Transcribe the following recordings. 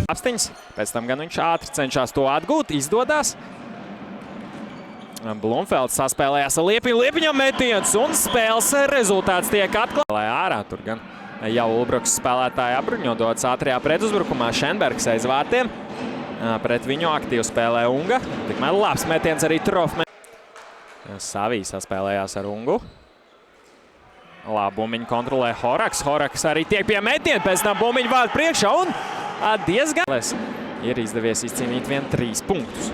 Apstiņas, pēc tam gan viņš ātri cenšas to atgūt, izdodas. Blumfelds saspēlējās ar Liepiņu, Liepiņam metiens un spēles rezultāts tiek atklāts. Ārā tur gan jau Ulbruks spēlētāji apbruņo dodas ātrajā pretuzbrukumā. Šenbergs aiz vārtiem. Pret viņu aktīvi spēlē Unga. Tikmēr labs metiens arī Trofmē. Savī saspēlējās ar Ungu. Labi, bumbiņu kontrolē Horaks. Horaks arī tiek pie metiena, pēc tam bumbiņu vāda priekšā un diezgan ir izdevies izcīnīt vien 3 punktus.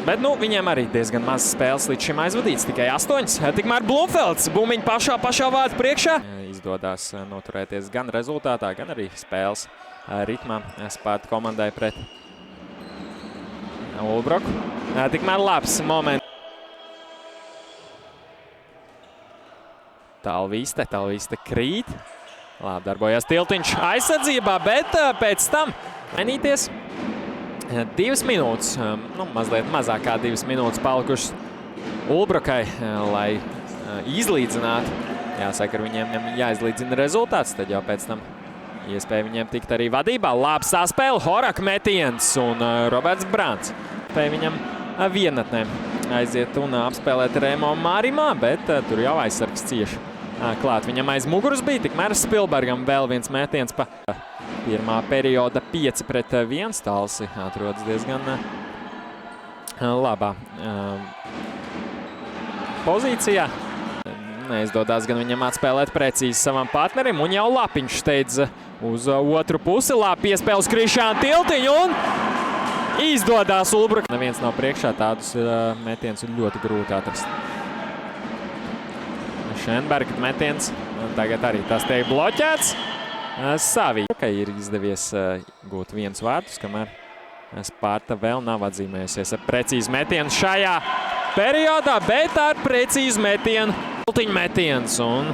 Bet nu, viņiem arī diezgan maz spēles līdz šim aizvadīts, tikai 8. Tikmēr Blumfelds bumbiņu pašā vāda priekšā. Izdodās noturēties gan rezultātā, gan arī spēles ritmā Sparta komandai pret Ulbruku. Tikmēr labs moments. Tālvīste krīt. Labi darbojās Tiltiņš aizsardzībā, bet pēc tam mainīties. 2 minūtes, mazliet mazāk kā 2 minūtes palikušas Ulbrukai, lai izlīdzinātu. Jāsaka, ar viņiem jāizlīdzina rezultāts, tad jau pēc tam iespēja viņiem tikt arī vadībā. Labi saspēle, Horaka metiens un Roberts Brants. Spēja viņam vienatnē aiziet un apspēlēt Remo Mārimā, bet tur jau aizsargs cieši klāt. Viņam aiz muguras bija, tikmēr Spilbergam vēl viens metiens pa pirmā perioda 5-1. Talsi atrodas diezgan labā pozīcijā. Neizdodas gan viņam atspēlēt precīzi savam partnerim, un jau Lapiņš steidz uz otru pusi. Labi piespēle uz Krišānu Tiltiņu un izdodās Ulbruka. Neviens nav priekšā, tādus metienus ir ļoti grūti atrast. Šenberga metiens, un tagad arī tas tiek bloķēts. Savī. Ir izdevies gūt 1 vārtus, kamēr Sparta vēl nav atzīmējusies ar precīzu metienu šajā periodā, bet ar precīzu metienu Tiltiņa metiens. Un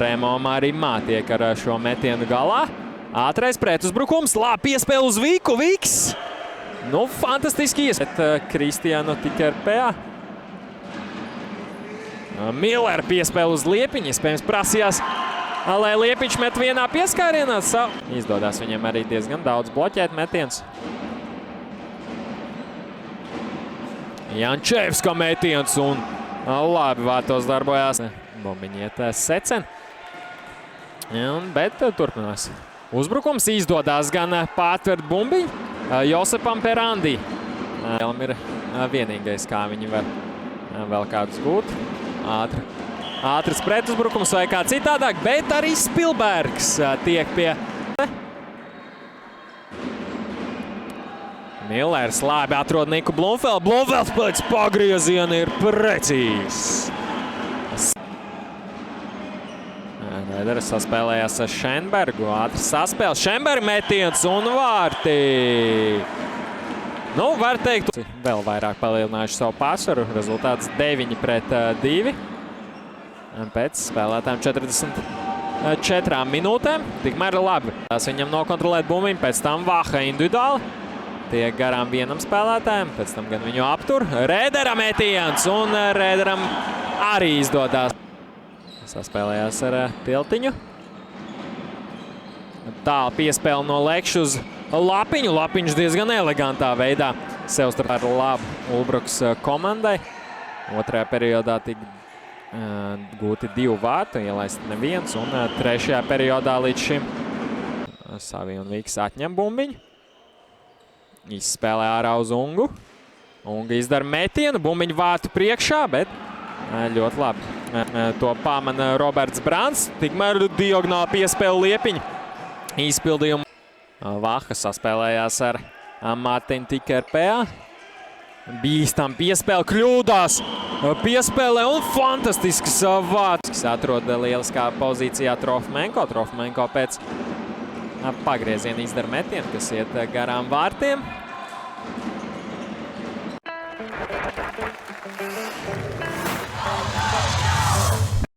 Remo Mārimā tiek ar šo metienu galā. Ātrais pretuzbrukums, labi piespēle uz Viku, Viks. Nu, fantastiski iespēja Kristiānu Tikerpējā. Miller piespēle uz Liepiņu, iespējams prasījās, lai Liepiņš met vienā pieskārienā. Izdodās viņam arī diezgan daudz bloķēt metiens. Jančevska metiens un labi vārtos darbojās. Bumbiņiet Secen. Bet turpinās. Uzbrukums izdodās gan pārtvert bumbiņu Josepam Perandī. Vēlam ir vienīgais, kā viņi var vēl kādus gūt. Ātrs pretuzbrukums vai kā citādāk, bet arī Spilbergs tiek pie. Millers labi atrod Niku Blumfeldu. Blumfelds pēc pagrieziena ir precīzs. Rēderis saspēlējās ar Šenbergu. Ātrs saspēle. Šenberga metiens un vārti. Nu, var teikt, vēl vairāk palielinājuši savu pārsvaru. Rezultāts 9-2. Pēc spēlētājiem 44 minūtēm. Tikmēr labi. Tās viņam nokontrolēt bumbiņu, pēc tam Vaha individuāli. Tiek garām vienam spēlētājiem, pēc tam gan viņu aptur. Rēdera metiens un Rēderam arī izdodās. Saspēlējās ar Tiltiņu. Tālu piespēle no Lekša uz Lapiņu. Lapiņš diezgan elegantā veidā sev starp ar labu Ulbrukas komandai. Otrajā periodā tika gūti 2 vārti, ielaist neviens. Un trešajā periodā līdz šim Savī un Viks atņem bumbiņu. Izspēlē ārā uz Ungu. Unga izdara metienu, bumbiņu vārtu priekšā, bet ļoti labi. To pamana Roberts Brants. Tikmēr diagonāli piespēle Liepiņu izpildījumu. Vaha saspēlējās ar Mārtiņu Tikerpējā. Bīstam piespēle, kļūdās. Piespēlē un fantastisks vārds. Atrod lieliskā pozīcijā Trofmenko. Trofmenko pēc pagrieziena izdara metienu, kas iet garām vārtiem.